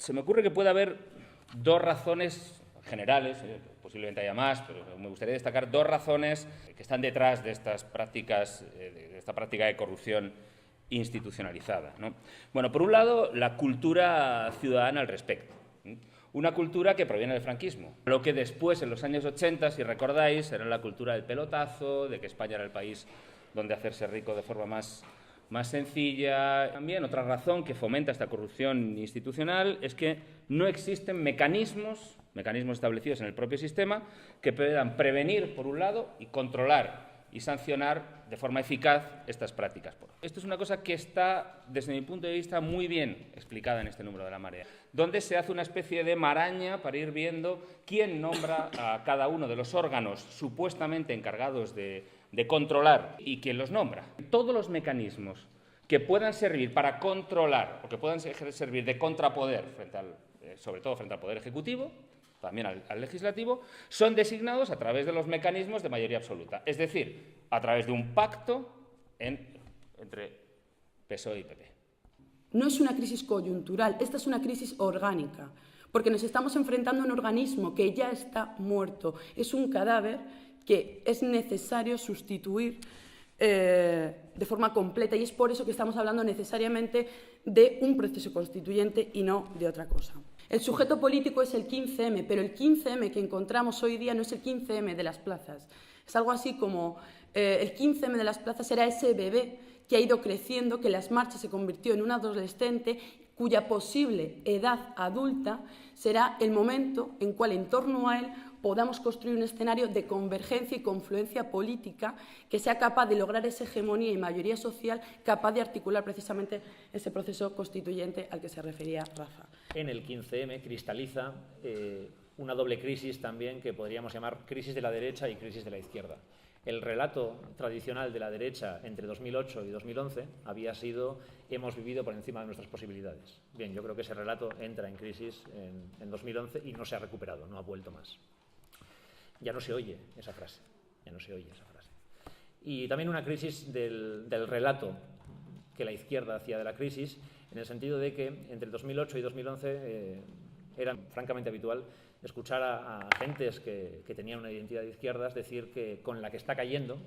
Se me ocurre que puede haber dos razones generales, posiblemente haya más, pero me gustaría destacar dos razones que están detrás de estas prácticas, de esta práctica de corrupción institucionalizada, ¿no? Bueno, por un lado, la cultura ciudadana al respecto. Una cultura que proviene del franquismo. Lo que después, en los años 80, si recordáis, era la cultura del pelotazo, de que España era el país donde hacerse rico de forma más sencilla. También otra razón que fomenta esta corrupción institucional es que no existen mecanismos establecidos en el propio sistema que puedan prevenir, por un lado, y controlar y sancionar de forma eficaz estas prácticas. Esto es una cosa que está, desde mi punto de vista, muy bien explicada en este número de La Marea, donde se hace una especie de maraña para ir viendo quién nombra a cada uno de los órganos supuestamente encargados de controlar y quién los nombra. Todos los mecanismos que puedan servir para controlar o que puedan servir de contrapoder, sobre todo frente al Poder Ejecutivo, también al Legislativo, son designados a través de los mecanismos de mayoría absoluta, es decir, a través de un pacto entre PSOE y PP. No es una crisis coyuntural, esta es una crisis orgánica, porque nos estamos enfrentando a un organismo que ya está muerto, es un cadáver que es necesario sustituir de forma completa, y es por eso que estamos hablando necesariamente de un proceso constituyente y no de otra cosa. El sujeto político es el 15M, pero el 15M que encontramos hoy día no es el 15M de las plazas. Es algo así como el 15M de las plazas era ese bebé que ha ido creciendo, que en las marchas se convirtió en un adolescente cuya posible edad adulta será el momento en cual en torno a él podamos construir un escenario de convergencia y confluencia política que sea capaz de lograr esa hegemonía y mayoría social, capaz de articular precisamente ese proceso constituyente al que se refería Rafa. En el 15M cristaliza una doble crisis también que podríamos llamar crisis de la derecha y crisis de la izquierda. El relato tradicional de la derecha entre 2008 y 2011 había sido hemos vivido por encima de nuestras posibilidades. Bien, yo creo que ese relato entra en crisis en 2011 y no se ha recuperado, no ha vuelto más. Ya no se oye esa frase, ya no se oye esa frase. Y también una crisis del relato que la izquierda hacía de la crisis, en el sentido de que entre 2008 y 2011 era francamente habitual escuchar a gentes que tenían una identidad de izquierdas decir que con la que está cayendo,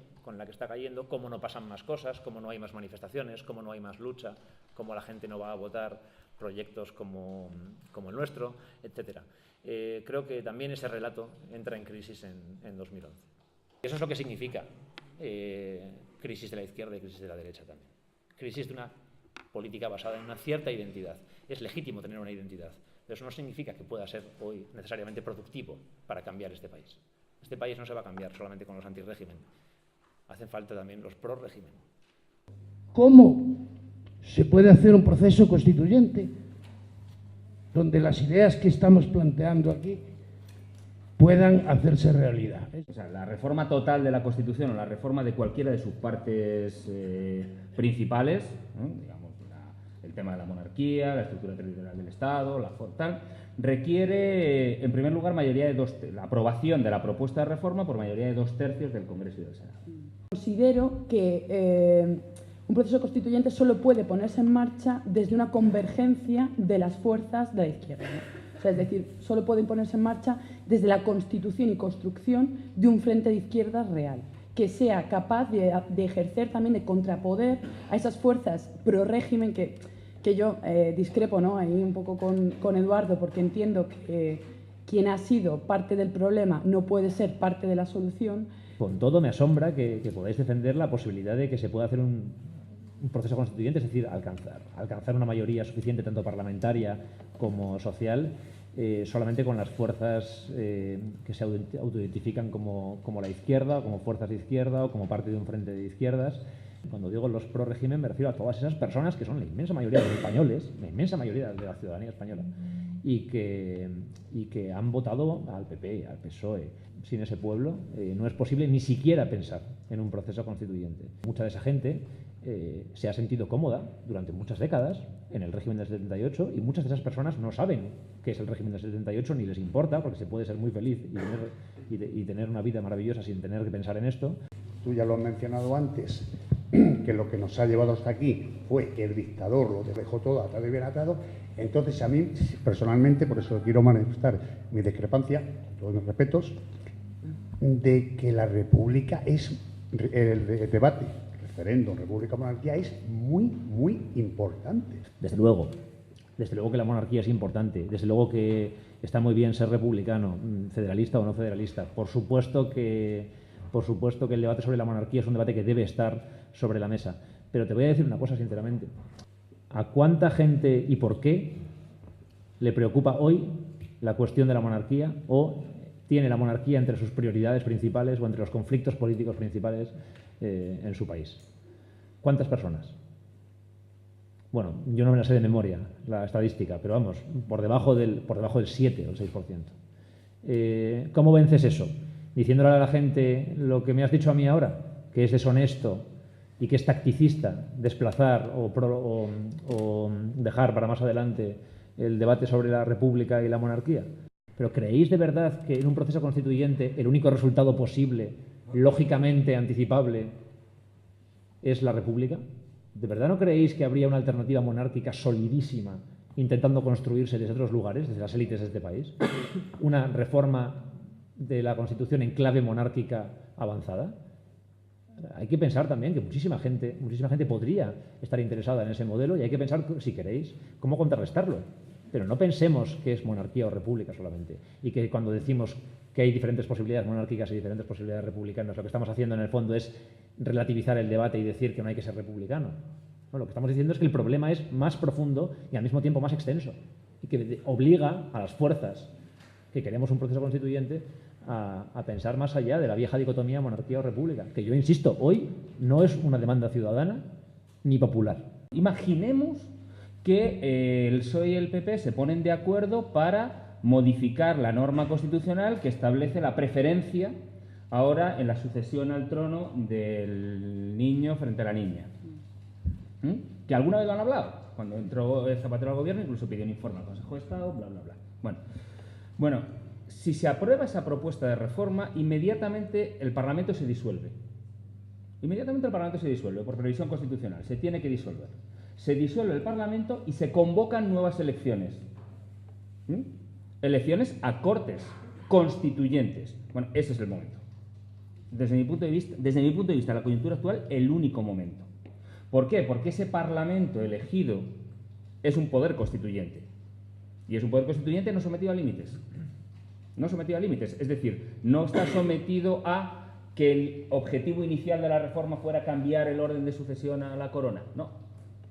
cómo no pasan más cosas, cómo no hay más manifestaciones, cómo no hay más lucha, cómo la gente no va a votar proyectos como el nuestro, etcétera. Creo que también ese relato entra en crisis en 2011. Eso es lo que significa crisis de la izquierda y crisis de la derecha también. Crisis de una política basada en una cierta identidad. Es legítimo tener una identidad, pero eso no significa que pueda ser hoy necesariamente productivo para cambiar este país. Este país no se va a cambiar solamente con los antirrégimen. Hacen falta también los pro-régimen. ¿Cómo se puede hacer un proceso constituyente donde las ideas que estamos planteando aquí puedan hacerse realidad? O sea, la reforma total de la Constitución o la reforma de cualquiera de sus partes principales, digamos, el tema de la monarquía, la estructura territorial del Estado, la tal, requiere, en primer lugar, la aprobación de la propuesta de reforma por mayoría de 2/3 del Congreso y del Senado. Considero que un proceso constituyente solo puede ponerse en marcha desde una convergencia de las fuerzas de la izquierda, ¿no? O sea, es decir, solo pueden ponerse en marcha desde la constitución y construcción de un frente de izquierdas real, que sea capaz de ejercer también de contrapoder a esas fuerzas pro-régimen que yo discrepo, ¿no? Ahí un poco con Eduardo, porque entiendo que quien ha sido parte del problema no puede ser parte de la solución. Con todo me asombra que podáis defender la posibilidad de que se pueda hacer un proceso constituyente, es decir, alcanzar una mayoría suficiente tanto parlamentaria como social, solamente con las fuerzas que se autoidentifican como la izquierda, como fuerzas de izquierda o como parte de un frente de izquierdas. Cuando digo los pro-régimen me refiero a todas esas personas que son la inmensa mayoría de los españoles, la inmensa mayoría de la ciudadanía española, y que han votado al PP, al PSOE. Sin ese pueblo no es posible ni siquiera pensar en un proceso constituyente. Mucha de esa gente se ha sentido cómoda durante muchas décadas en el régimen del 78 y muchas de esas personas no saben qué es el régimen del 78 ni les importa porque se puede ser muy feliz y tener una vida maravillosa sin tener que pensar en esto. Tú ya lo has mencionado antes, que lo que nos ha llevado hasta aquí fue que el dictador lo dejó todo atado y bien atado. Entonces, a mí, personalmente, por eso quiero manifestar mi discrepancia, con todos mis respetos, de que la república es, el debate, referéndum, república, monarquía, es muy, muy importante. Desde luego que la monarquía es importante, desde luego que está muy bien ser republicano, federalista o no federalista. Por supuesto que el debate sobre la monarquía es un debate que debe estar sobre la mesa. Pero te voy a decir una cosa sinceramente. ¿A cuánta gente y por qué le preocupa hoy la cuestión de la monarquía o tiene la monarquía entre sus prioridades principales o entre los conflictos políticos principales en su país? ¿Cuántas personas? Bueno, yo no me la sé de memoria, la estadística, pero vamos, por debajo del 7 o el 6%. ¿Cómo vences eso? Diciéndole a la gente lo que me has dicho a mí ahora, que es deshonesto y que es tacticista desplazar o dejar para más adelante el debate sobre la república y la monarquía. ¿Pero creéis de verdad que en un proceso constituyente el único resultado posible, lógicamente anticipable, es la república? ¿De verdad no creéis que habría una alternativa monárquica solidísima intentando construirse desde otros lugares, desde las élites de este país? ¿Una reforma de la Constitución en clave monárquica avanzada? Hay que pensar también que muchísima gente podría estar interesada en ese modelo y hay que pensar, si queréis, cómo contrarrestarlo. Pero no pensemos que es monarquía o república solamente y que cuando decimos que hay diferentes posibilidades monárquicas y diferentes posibilidades republicanas, lo que estamos haciendo en el fondo es relativizar el debate y decir que no hay que ser republicano. No, lo que estamos diciendo es que el problema es más profundo y al mismo tiempo más extenso y que obliga a las fuerzas que queremos un proceso constituyente a pensar más allá de la vieja dicotomía monarquía o república, que yo insisto, hoy no es una demanda ciudadana ni popular. Imaginemos que el PSOE y el PP se ponen de acuerdo para modificar la norma constitucional que establece la preferencia ahora en la sucesión al trono del niño frente a la niña. Que alguna vez lo han hablado. Cuando entró Zapatero al gobierno incluso pidió un informe al Consejo de Estado, bla, bla, bla. Bueno, si se aprueba esa propuesta de reforma, inmediatamente el Parlamento se disuelve. Inmediatamente el Parlamento se disuelve por previsión constitucional. Se tiene que disolver. Se disuelve el Parlamento y se convocan nuevas elecciones. Elecciones a Cortes constituyentes. Bueno, ese es el momento. Desde mi punto de vista, la coyuntura actual, el único momento. ¿Por qué? Porque ese Parlamento elegido es un poder constituyente. Y es un poder constituyente no sometido a límites. No sometido a límites. Es decir, no está sometido a que el objetivo inicial de la reforma fuera cambiar el orden de sucesión a la corona. No.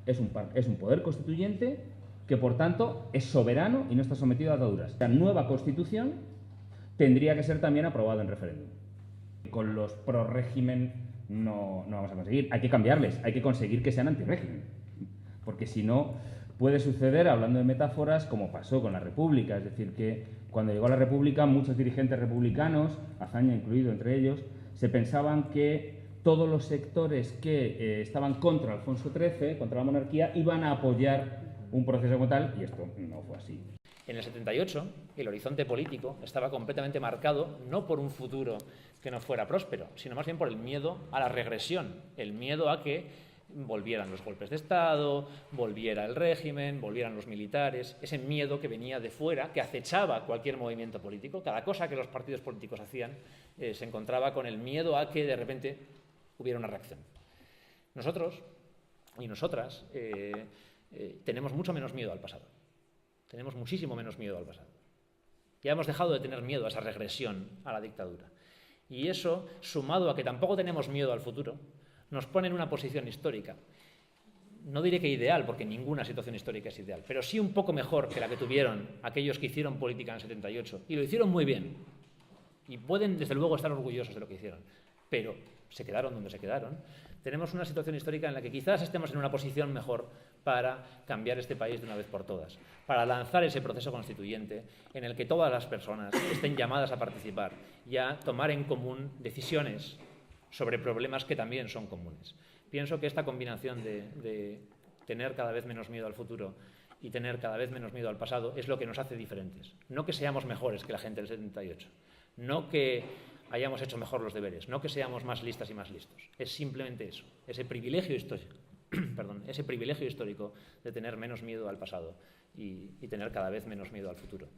Es un poder constituyente que, por tanto, es soberano y no está sometido a ataduras. La nueva Constitución tendría que ser también aprobada en referéndum. Con los pro régimen no vamos a conseguir. Hay que cambiarles, hay que conseguir que sean antirrégimen. Porque si no, puede suceder, hablando de metáforas, como pasó con la República. Es decir, que cuando llegó la República, muchos dirigentes republicanos, Azaña incluido entre ellos, se pensaban que todos los sectores que estaban contra Alfonso XIII, contra la monarquía, iban a apoyar un proceso como tal, y esto no fue así. En el 78, el horizonte político estaba completamente marcado no por un futuro que no fuera próspero, sino más bien por el miedo a la regresión, el miedo a que volvieran los golpes de Estado, volviera el régimen, volvieran los militares, ese miedo que venía de fuera, que acechaba cualquier movimiento político. Cada cosa que los partidos políticos hacían se encontraba con el miedo a que de repente hubiera una reacción. Nosotros y nosotras tenemos mucho menos miedo al pasado. Tenemos muchísimo menos miedo al pasado. Ya hemos dejado de tener miedo a esa regresión a la dictadura. Y eso, sumado a que tampoco tenemos miedo al futuro, nos pone en una posición histórica. No diré que ideal, porque ninguna situación histórica es ideal, pero sí un poco mejor que la que tuvieron aquellos que hicieron política en el 78. Y lo hicieron muy bien. Y pueden, desde luego, estar orgullosos de lo que hicieron. Pero se quedaron donde se quedaron. Tenemos una situación histórica en la que quizás estemos en una posición mejor para cambiar este país de una vez por todas, para lanzar ese proceso constituyente en el que todas las personas estén llamadas a participar y a tomar en común decisiones sobre problemas que también son comunes. Pienso que esta combinación de tener cada vez menos miedo al futuro y tener cada vez menos miedo al pasado es lo que nos hace diferentes. No que seamos mejores que la gente del 78, no que hayamos hecho mejor los deberes, no que seamos más listas y más listos. Es simplemente eso, ese privilegio histórico, ese privilegio histórico de tener menos miedo al pasado y tener cada vez menos miedo al futuro.